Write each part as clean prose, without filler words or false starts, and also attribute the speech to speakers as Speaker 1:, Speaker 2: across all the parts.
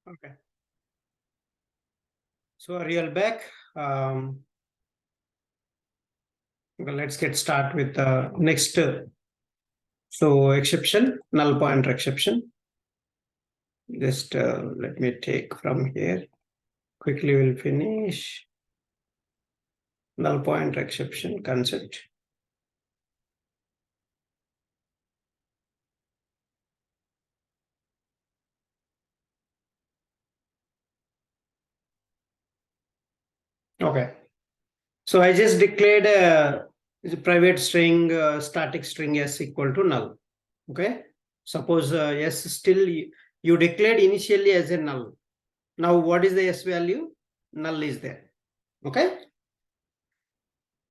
Speaker 1: Okay. So are you all back? Well, let's get started with the next. So exception, null pointer exception. Just let me take from here. Quickly we'll finish. Null pointer exception concept. Okay. So I just declared a private string, static string s equal to null. Okay. Suppose s still you declared initially as a null. Now what is the s value? Null is there. Okay.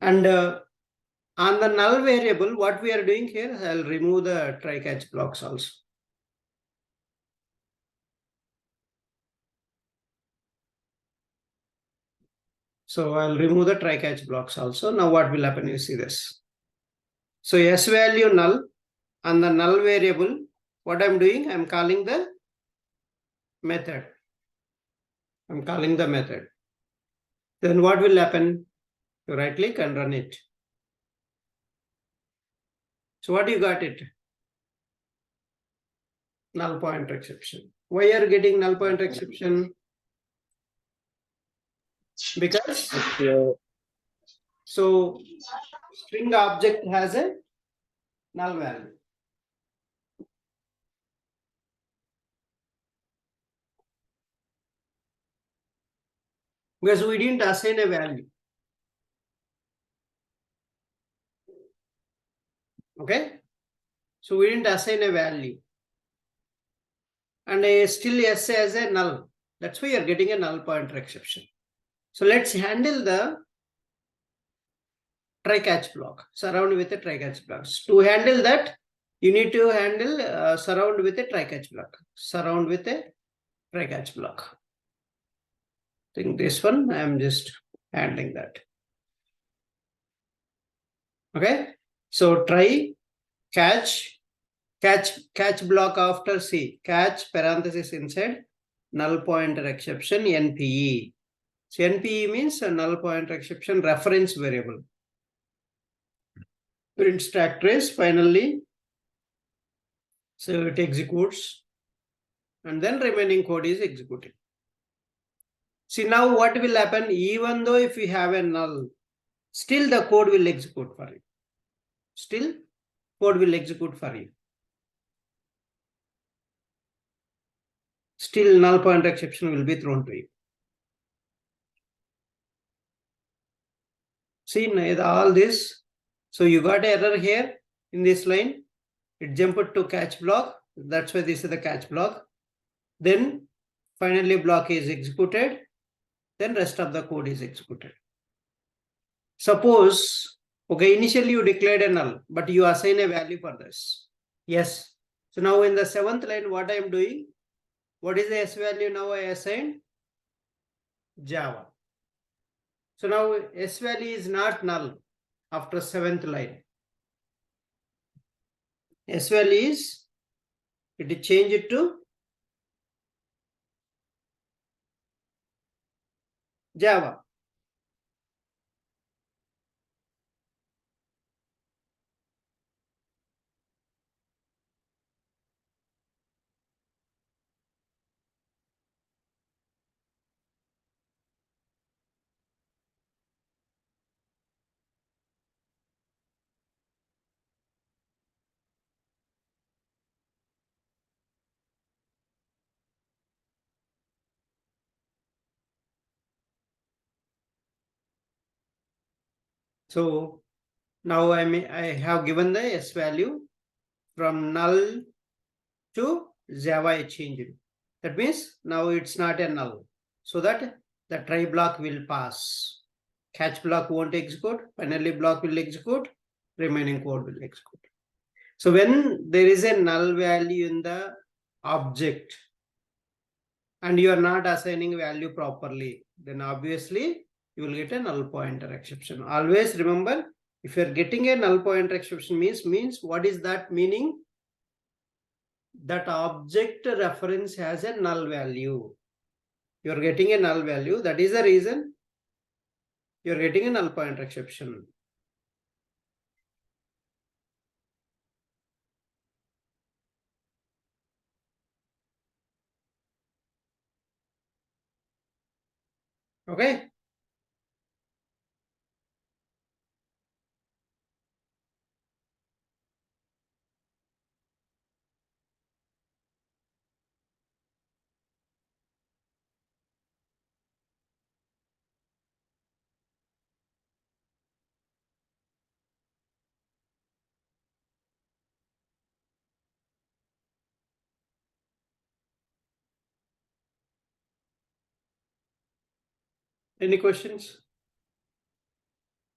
Speaker 1: And on the null variable, what we are doing here, I'll remove the try catch blocks also. So I'll remove the try catch blocks also. Now what will happen? You see this. So s value null on the null variable. What I'm doing, I'm calling the method. I'm calling the method. Then what will happen? You right click and run it. So what you got it? Null pointer exception. Why are you getting null pointer exception? Because so string object has a null value. Because we didn't assign a value. Okay. So we didn't assign a value. And still s as a null. That's why you're getting a null pointer exception. So let's handle the try catch block. Surround with a try catch block. To handle that, you need to handle surround with a try catch block. Surround with a try catch block. I think this one, I am just handling that. Okay. So try catch block after C. Catch parenthesis inside null pointer exception NPE. So NPE means a null pointer exception reference variable. Print stack trace finally. So it executes and then remaining code is executed. See now what will happen, even though if you have a null, still the code will execute for you. Still code will execute for you. Still null pointer exception will be thrown to you. See all this. So you got an error here in this line. It jumped to catch block. That's why this is the catch block. Then finally block is executed. Then rest of the code is executed. Suppose, okay, initially you declared a null, but you assign a value for this. Yes. So now in the 7th line, what I am doing? What is the s value now I assigned? Java. So now s value is not null after 7th line. S value is, it is changed to Java. So now I have given the s value from null to Java I changed. That means now it's not a null. So that the try block will pass. Catch block won't execute. Finally block will execute. Remaining code will execute. So when there is a null value in the object and you are not assigning value properly, then obviously you will get a null pointer exception. Always remember, if you are getting a null pointer exception means what is that meaning? That object reference has a null value. you're getting a null value. That is the reason you're getting a null pointer exception. Okay. Any questions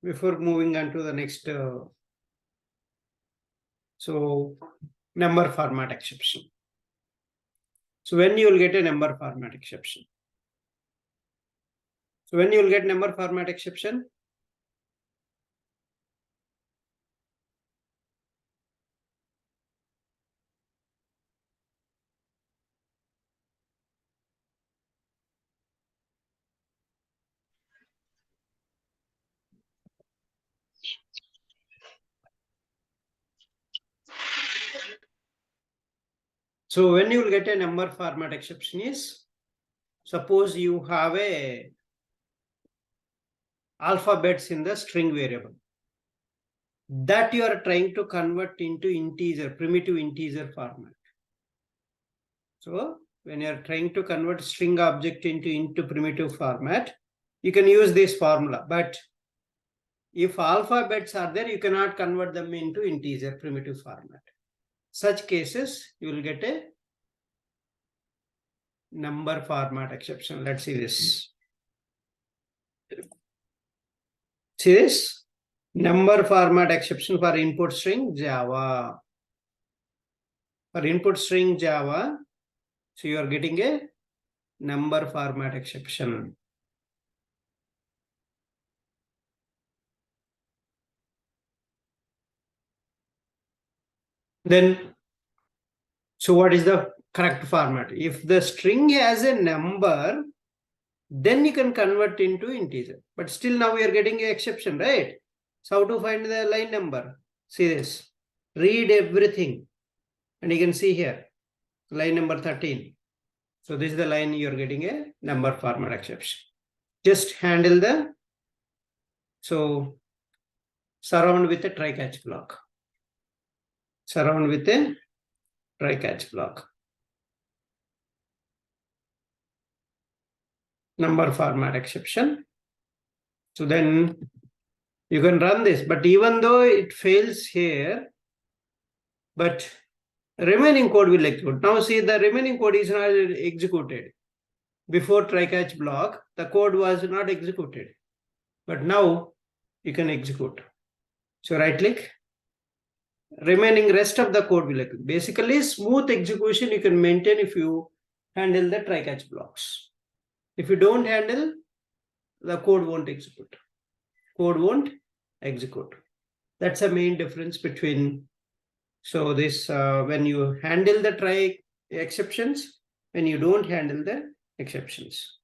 Speaker 1: before moving on to the next? So number format exception. So when you will get a number format exception? So when you will get number format exception? So when you will get a number format exception is, suppose you have a alphabets in the string variable that you are trying to convert into integer, primitive integer format. So when you are trying to convert string object into primitive format, you can use this formula. But if alphabets are there, you cannot convert them into integer primitive format. Such cases, you will get a number format exception. Let's see this. See this? Number format exception for input string Java. For input string Java, so you are getting a number format exception. Then, so what is the correct format? If the string has a number, then you can convert into integer. But still now we are getting an exception, right? So how to find the line number? See this. Read everything. And you can see here, line number 13. So this is the line you are getting a number format exception. Just handle the, so surround with a try catch block. Surround with a try catch block. Number format exception. So then you can run this, but even though it fails here, but remaining code will execute. Now see, the remaining code is not executed. Before try catch block, the code was not executed, but now you can execute. So right click, remaining rest of the code will execute. Basically, smooth execution you can maintain if you handle the try catch blocks. If you don't handle, the code won't execute. Code won't execute. That's the main difference between, so this when you handle the try exceptions, when you don't handle the exceptions.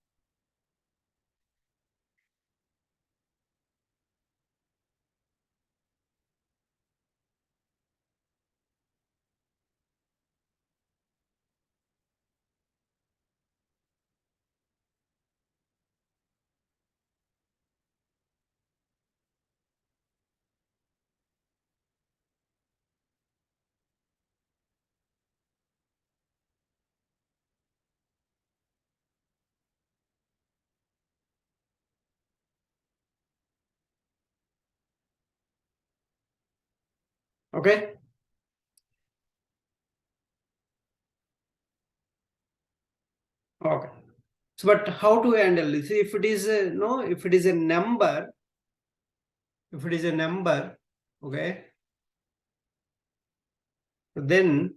Speaker 1: Okay. Okay. So, but how to handle this? If it is a, no, if it is a number, okay, then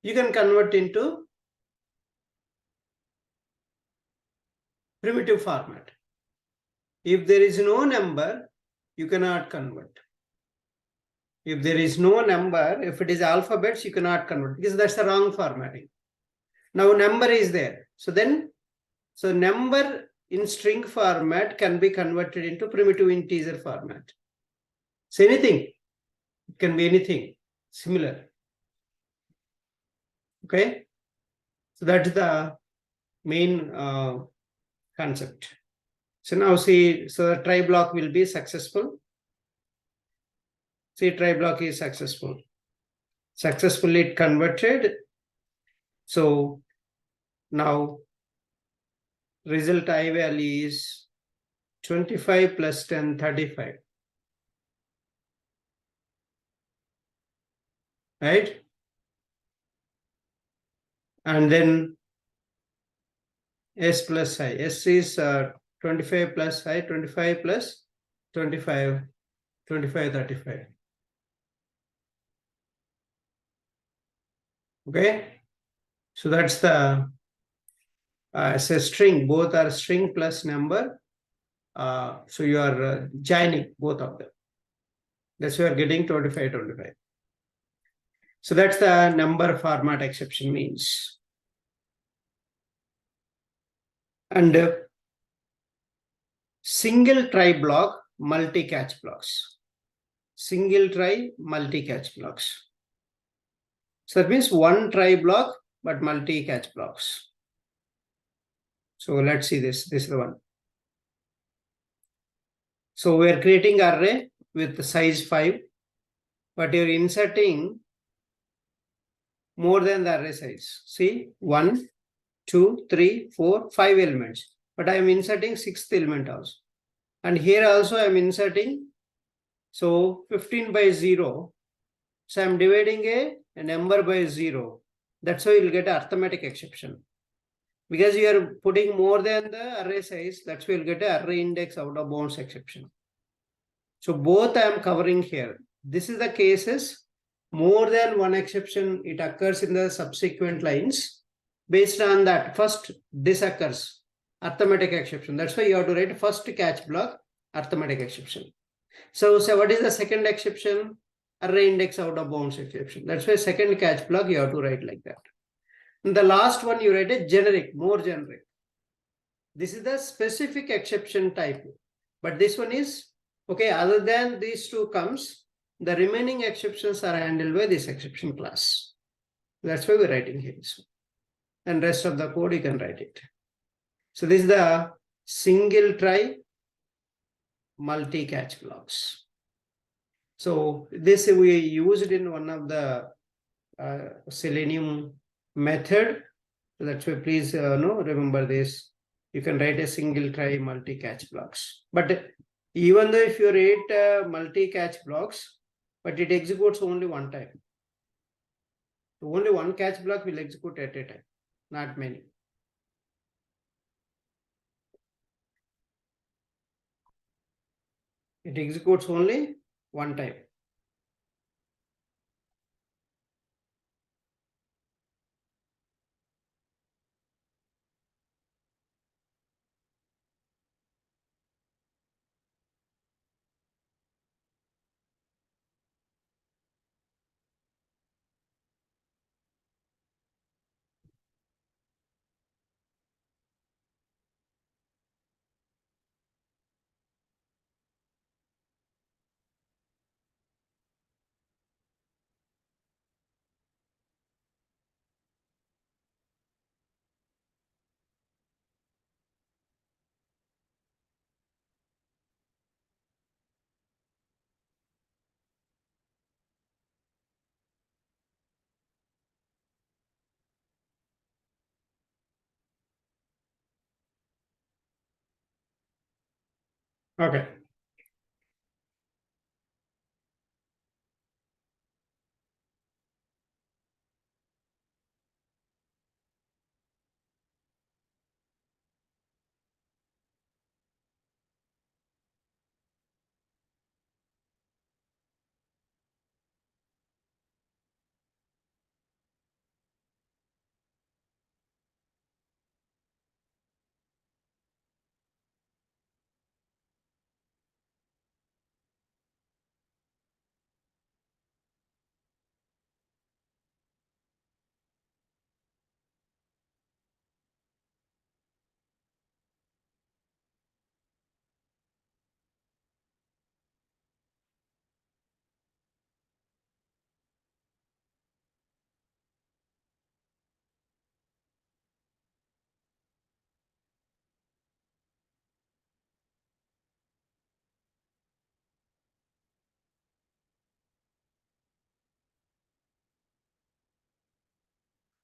Speaker 1: you can convert into primitive format. If there is no number, you cannot convert. If there is no number, if it is alphabets, you cannot convert because that's the wrong formatting. Now number is there. So then So number in string format can be converted into primitive integer format. So anything, it can be anything similar. Okay. So that's the main concept. So now see, so the try block will be successful. See, try block is successful. Successfully converted. So now result I value is 25 plus 10, 35. Right? And then S plus I. S is 25 plus I, 25 plus 25, 25, 35. Okay. So that's the as a string, both are string plus number. So you are joining both of them. That's why you are getting 25, 25. So that's the number format exception means. And single try block, multi-catch blocks. Single try, multi-catch blocks. So that means one try block, but multi-catch blocks. So let's see this. This is the one. So we are creating array with the size 5, but you're inserting more than the array size. See, 1, 2, 3, 4, 5 elements. But I am inserting 6th element also. And here also I am inserting, so 15 by 0. So I am dividing a number by 0. That's why you'll get arithmetic exception. Because you are putting more than the array size, that's why you'll get an array index out of bounds exception. So both I am covering here. This is the cases, more than one exception, it occurs in the subsequent lines. Based on that, first this occurs, arithmetic exception. That's why you have to write first catch block, arithmetic exception. So what is the second exception? Array index out of bounds exception. That's why second catch block you have to write like that. And the last one you write a generic, more generic. This is the specific exception type. But this one is, okay, other than these two comes, the remaining exceptions are handled by this exception class. That's why we're writing here. And rest of the code you can write it. So this is the single try multi-catch blocks. So this we used in one of the Selenium method. So that's why please remember this. You can write a single try multi-catch blocks. But even though if you write multi-catch blocks, but it executes only one time. So only one catch block will execute at a time, not many. It executes only one time. Okay.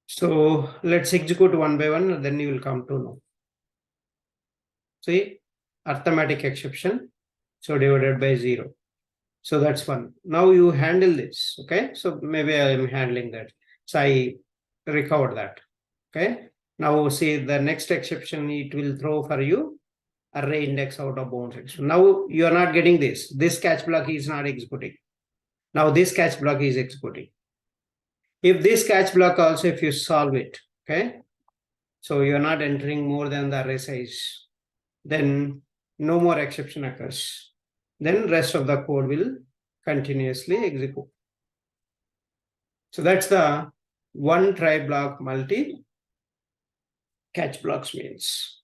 Speaker 1: So let's execute one by one, then you will come to know. See, arithmetic exception. So divided by 0. So that's one. Now you handle this. Okay. So maybe I am handling that. So I recovered that. Okay. Now see the next exception it will throw for you array index out of bounds exception. Now you are not getting this. This catch block is not executing. Now this catch block is executing. If this catch block also, if you solve it, okay, so you're not entering more than the array size, then no more exception occurs. Then rest of the code will continuously execute. So that's the one try block multi catch blocks means.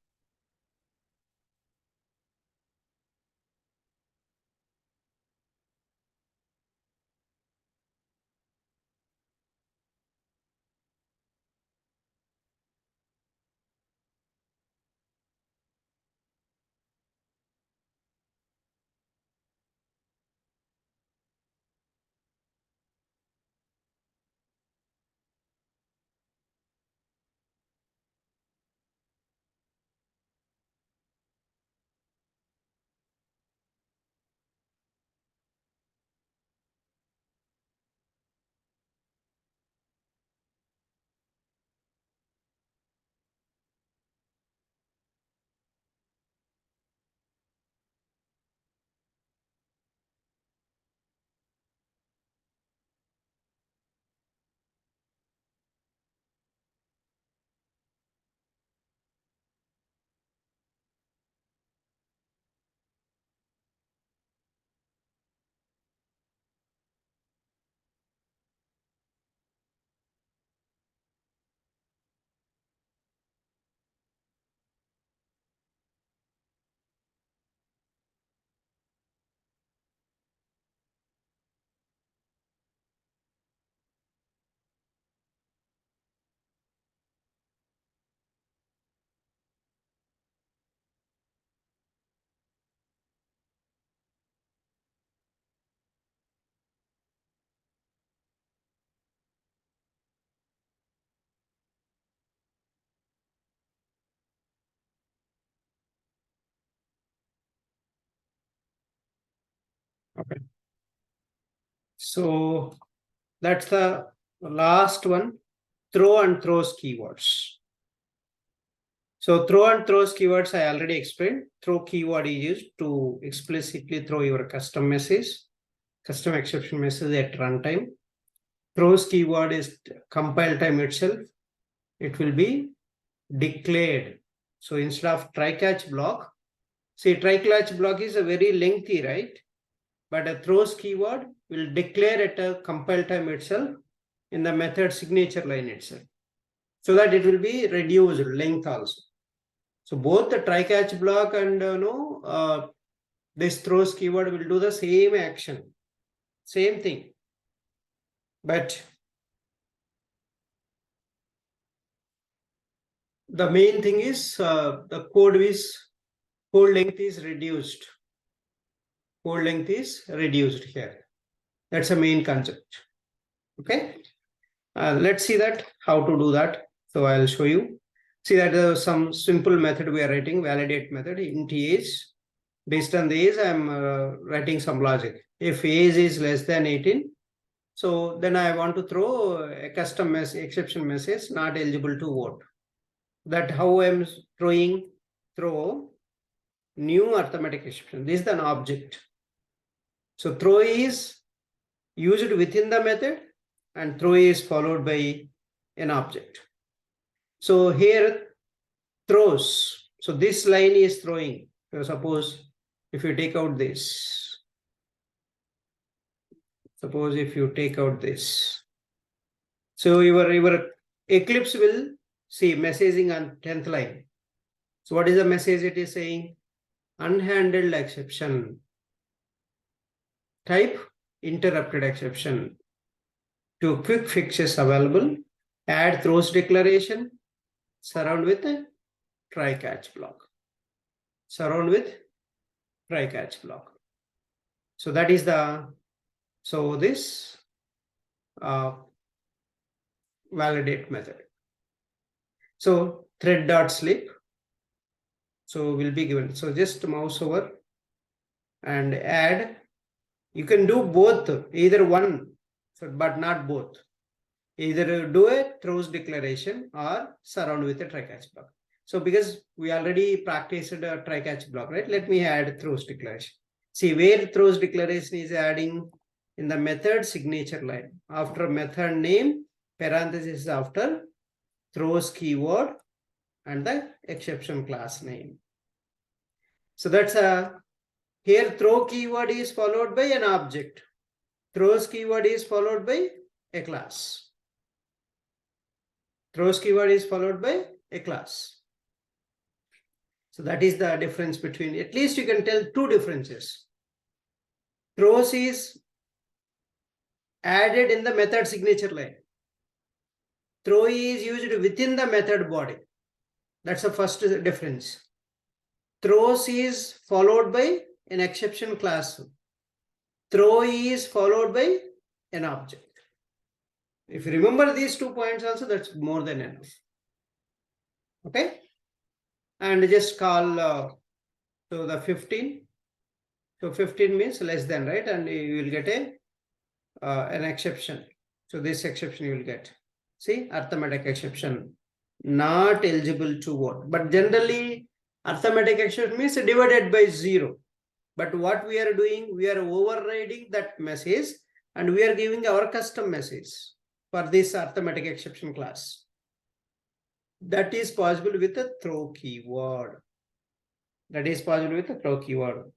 Speaker 1: Okay. So that's the last one, throw and throws keywords. So throw and throws keywords I already explained. Throw keyword is used to explicitly throw your custom message, custom exception message at runtime. Throws keyword is compile time itself. It will be declared. So instead of try catch block, see try catch block is a very lengthy, right? But a throws keyword will declare at a compile time itself in the method signature line itself, so that it will be reduced length also. So both the try catch block and this throws keyword will do the same action, same thing, but the main thing is the code length is reduced. Code length is reduced here. That's a main concept. Okay. Let's see that how to do that. So I'll show you. See that some simple method we are writing, validate method, int age. Based on the age, I'm writing some logic. If age is less than 18, so then I want to throw a custom exception message not eligible to vote. That how I'm throw new arithmetic exception. This is an object. So throw is used within the method and throw is followed by an object. So here throws. So this line is throwing. So suppose if you take out this, suppose if you take out this, so your Eclipse will see messaging on 10th line. So what is the message it is saying? Unhandled exception. Type interrupted exception. Two quick fixes available. Add throws declaration. Surround with a try catch block. Surround with try catch block. So that is the, so this validate method. So thread dot sleep. So will be given. So just mouse over and add. You can do both, either one, but not both. Either do a throws declaration or surround with a try catch block. So because we already practiced a try catch block, right? Let me add throws declaration. See where throws declaration is adding in the method signature line. After method name, parenthesis after throws keyword and the exception class name. So that's here throw keyword is followed by an object. Throws keyword is followed by a class. Throws keyword is followed by a class. So that is the difference between, at least you can tell two differences. Throws is added in the method signature line. Throw is used within the method body. That's the first difference. Throws is followed by an exception class. Throw is followed by an object. If you remember these 2 points also, that's more than enough. Okay. And just call to the 15. So 15 means less than, right? And you will get an exception. So this exception you will get. See, arithmetic exception, not eligible to vote. But generally, arithmetic exception means divided by 0. But what we are doing, we are overriding that message and we are giving our custom message for this arithmetic exception class. That is possible with a throw keyword. That is possible with a throw keyword.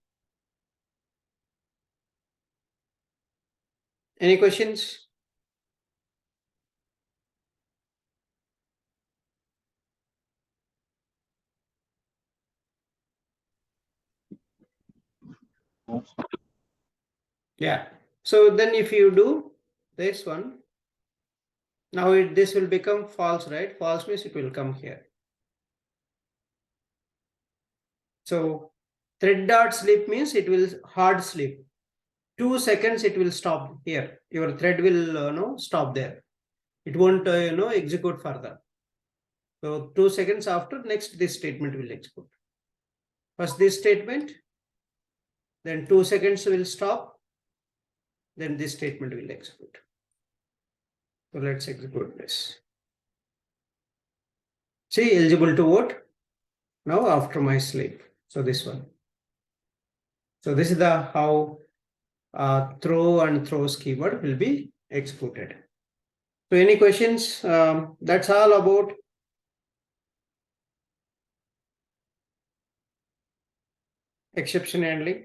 Speaker 1: Any questions? Yeah. So then if you do this one, now this will become false, right? False means it will come here. So thread dot sleep means it will hard sleep. 2 seconds it will stop here. Your thread will stop there. It won't execute further. So 2 seconds after, next this statement will execute. First this statement, then 2 seconds will stop, then this statement will execute. So let's execute this. See, eligible to vote now after my sleep. So this one. So this is the how throw and throws keyword will be executed. So any questions? That's all about exception handling.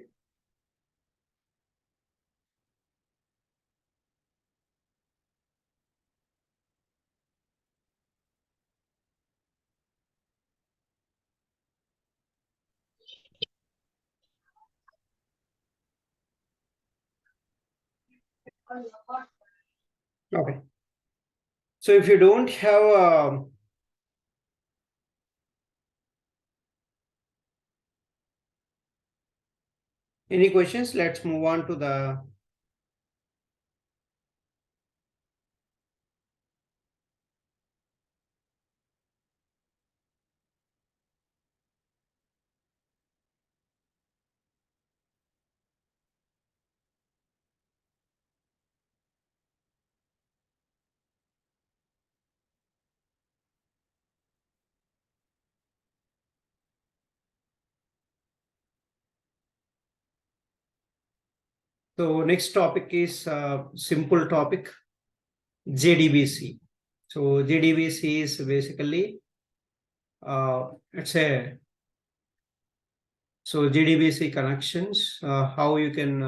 Speaker 1: Okay. So if you don't have any questions, let's move on to the so next topic is simple topic JDBC. So JDBC is basically it's a so JDBC connections, how you can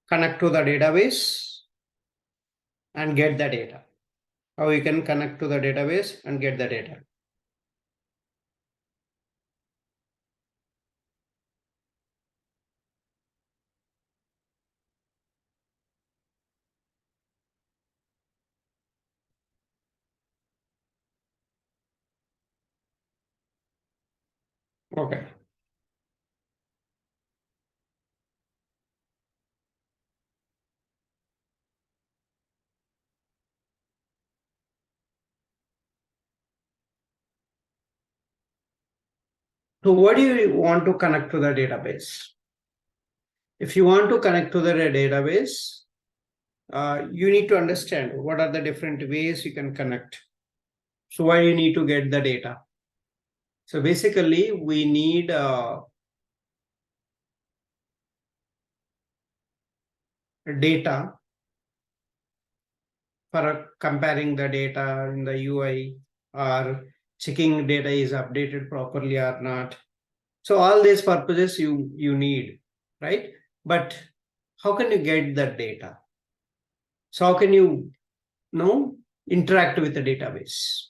Speaker 1: connect to the database and get the data. How you can connect to the database and get the data. Okay. So what do you want to connect to the database? If you want to connect to the database, you need to understand what are the different ways you can connect. So why you need to get the data? So basically, we need data for comparing the data in the UI or checking data is updated properly or not. So all these purposes you need, right? But how can you get that data? So how can you interact with the database?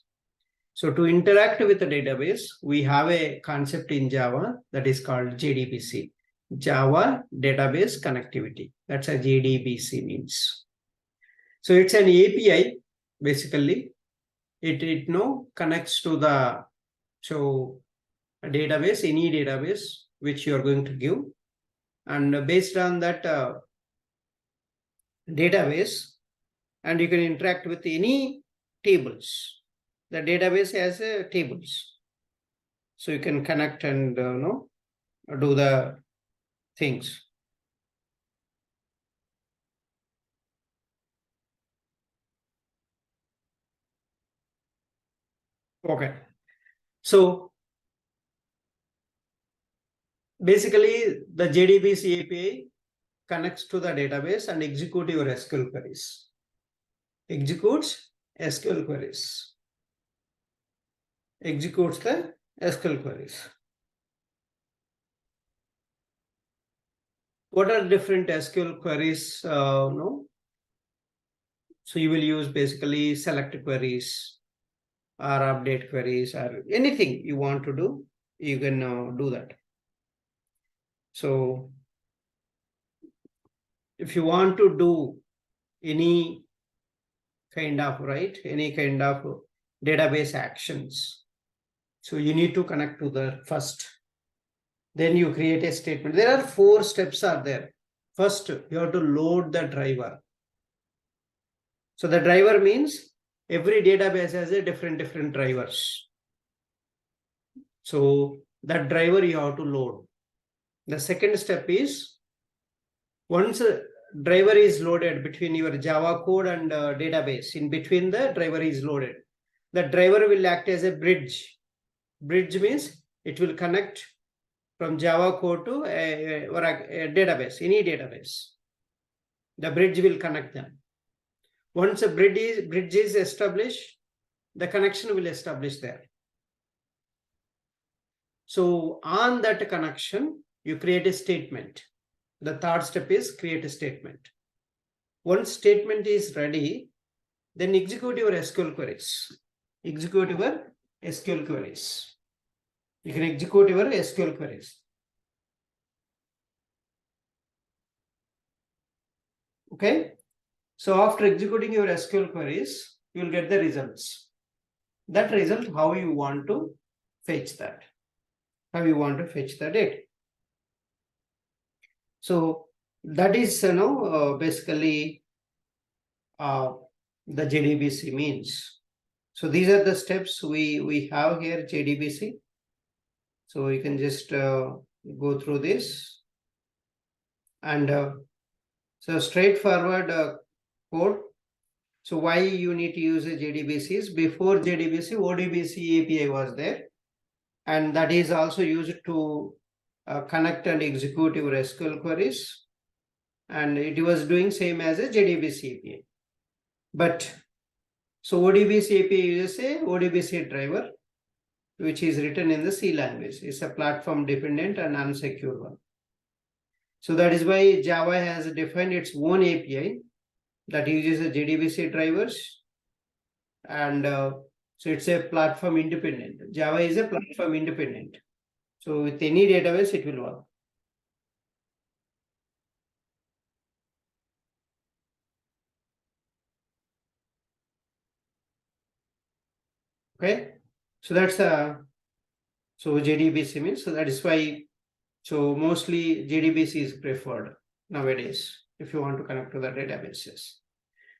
Speaker 1: So to interact with the database, we have a concept in Java that is called JDBC, Java Database Connectivity. That's a JDBC means. So it's an API, basically. It connects to the a database, any database which you are going to give. And based on that database, and you can interact with any tables. The database has tables. So you can connect and do the things. Okay. So basically the JDBC API connects to the database and execute your SQL queries. Executes SQL queries. Executes the SQL queries. What are different SQL queries? So you will use basically select queries or update queries or anything you want to do, you can do that. So if you want to do any kind of database actions, so you need to connect to the first. Then you create a statement. There are 4 steps are there. First, you have to load the driver. So the driver means every database has a different drivers. So that driver you have to load. The second step is, once a driver is loaded between your Java code and database, in between the driver is loaded, the driver will act as a bridge. Bridge means it will connect from Java code to a database, any database. The bridge will connect them. Once a bridge is established, the connection will establish there. So on that connection, you create a statement. The third step is create a statement. Once statement is ready, then execute your SQL queries. Execute your SQL queries. You can execute your SQL queries. Okay. So after executing your SQL queries, you will get the results. That result, how you want to fetch that? How you want to fetch the data? So that is basically the JDBC means. So these are the steps we have here, JDBC. So you can just go through this. And so straightforward code. So why you need to use a JDBC is, before JDBC, ODBC API was there. And that is also used to connect and execute your SQL queries. And it was doing same as a JDBC API. But so ODBC API uses a ODBC driver, which is written in the C language. It's a platform dependent and unsecure one. So that is why Java has defined its own API that uses a JDBC drivers. And so it's a platform independent. Java is a platform independent. So with any database, it will work. Okay. So that's so JDBC means, so that is why, so mostly JDBC is preferred nowadays if you want to connect to the databases.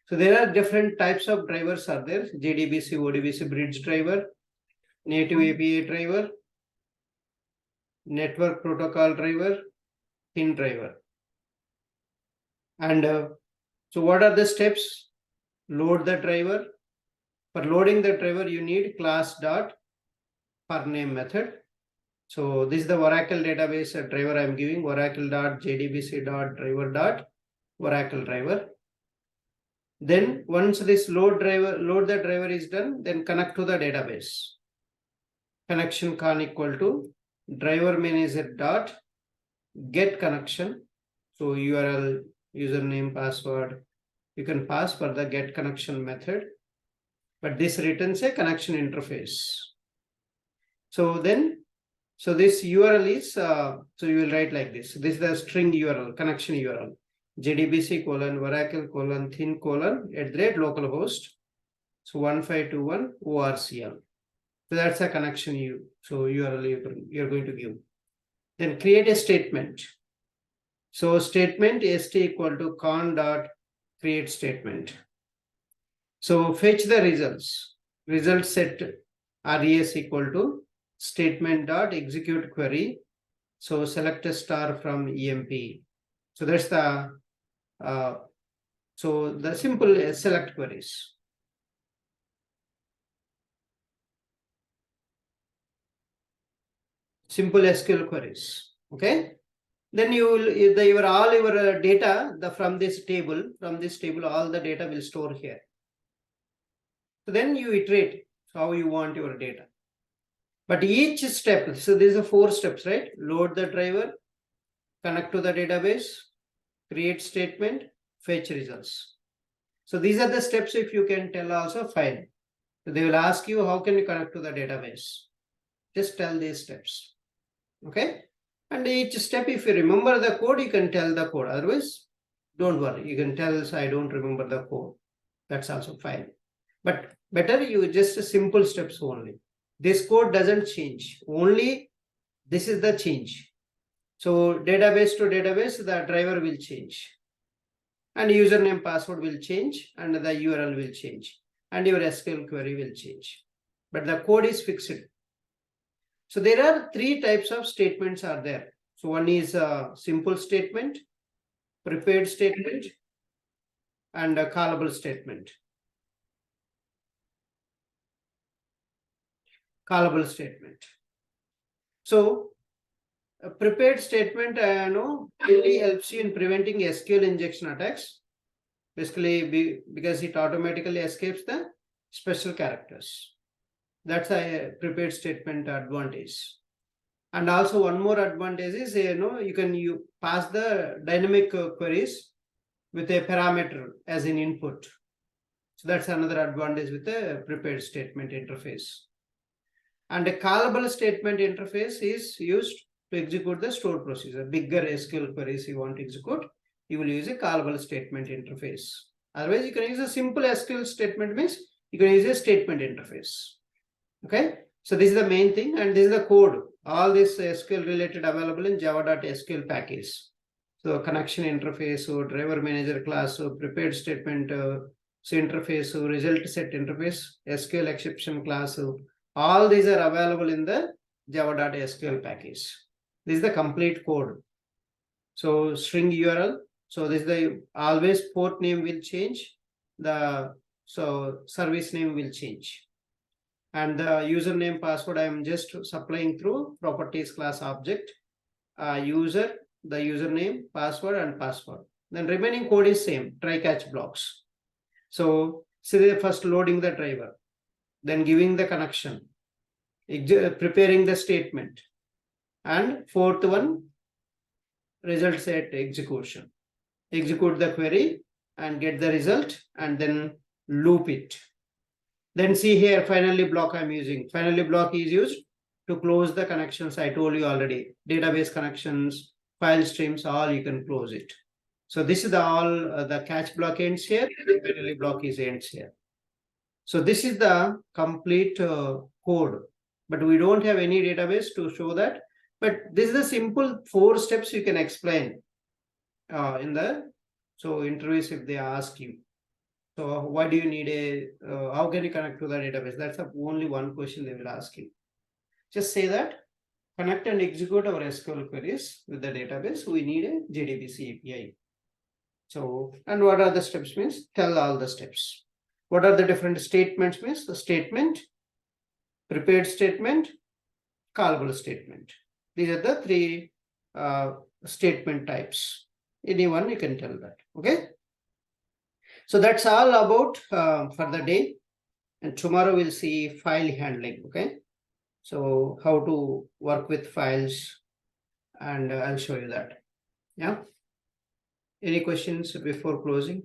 Speaker 1: So there are different types of drivers are there: JDBC, ODBC, bridge driver, native API driver, network protocol driver, thin driver. And so what are the steps? Load the driver. For loading the driver, you need class.perName method. So this is the Oracle database driver I'm giving, oracle.jdbc.driver.oracle driver. Then once this load the driver is done, then connect to the database. Connection con equal to driver manager dot get connection. So URL, username, password, you can pass for the get connection method, but this returns a connection interface. So this URL is, so you will write like this. This is the string URL, connection URL, JDBC : Oracle : thin : @localhost. So 1521 ORCL. So that's a connection URL you're going to give. Then create a statement. So statement st equal to con.create statement. So fetch the results. Result set res equal to statement.execute query. So select a star from EMP. So that's the simple select queries. Simple SQL queries. Okay. Then all your data from this table, all the data will store here. So then you iterate how you want your data. But each step, so these are 4 steps, right? Load the driver, connect to the database, create statement, fetch results. So these are the steps. If you can tell also, fine. So they will ask you, how can you connect to the database? Just tell these steps. Okay. And each step, if you remember the code, you can tell the code. Otherwise, don't worry. You can tell, I don't remember the code. That's also fine. But better you just simple steps only. This code doesn't change. Only this is the change. So database to database, the driver will change. And username, password will change. And the URL will change. And your SQL query will change. But the code is fixed. So there are 3 types of statements are there. So one is a simple statement, prepared statement, and a callable statement. Callable statement. So a prepared statement really helps you in preventing SQL injection attacks. Basically, because it automatically escapes the special characters. That's a prepared statement advantage. And also one more advantage is, you can pass the dynamic queries with a parameter as an input. So that's another advantage with the prepared statement interface. And a callable statement interface is used to execute the stored procedure. Bigger SQL queries you want to execute, you will use a callable statement interface. Otherwise, you can use a simple SQL statement, means you can use a statement interface. Okay. So this is the main thing, and this is the code. All this SQL related available in java.sql package. So connection interface, so driver manager class, so prepared statement, so interface, so result set interface, SQL exception class. So all these are available in the java.sql package. This is the complete code. So string URL. So this is the always port name will change. So service name will change. And the username, password, I am just supplying through properties class object, user, the username, password, and password. Then remaining code is same, try catch blocks. So first loading the driver, then giving the connection, preparing the statement, and 4th one, result set execution. Execute the query and get the result, and then loop it. Then see here, finally block I'm using. Finally block is used to close the connections. I told you already, database connections, file streams, all you can close it. So this is the catch block ends here, finally block is ends here. So this is the complete code, but we don't have any database to show that. But this is the simple 4 steps you can explain in the interviews if they ask you. So why do you need how can you connect to the database? That's only one question they will ask you. Just say that connect and execute our SQL queries with the database, we need a JDBC API. So, and what are the steps means? Tell all the steps. What are the different statements means? The statement, prepared statement, callable statement. These are the three statement types. Anyone you can tell that. Okay. So that's all about for the day. And tomorrow we'll see file handling. Okay. So how to work with files, and I'll show you that. Yeah. Any questions before closing?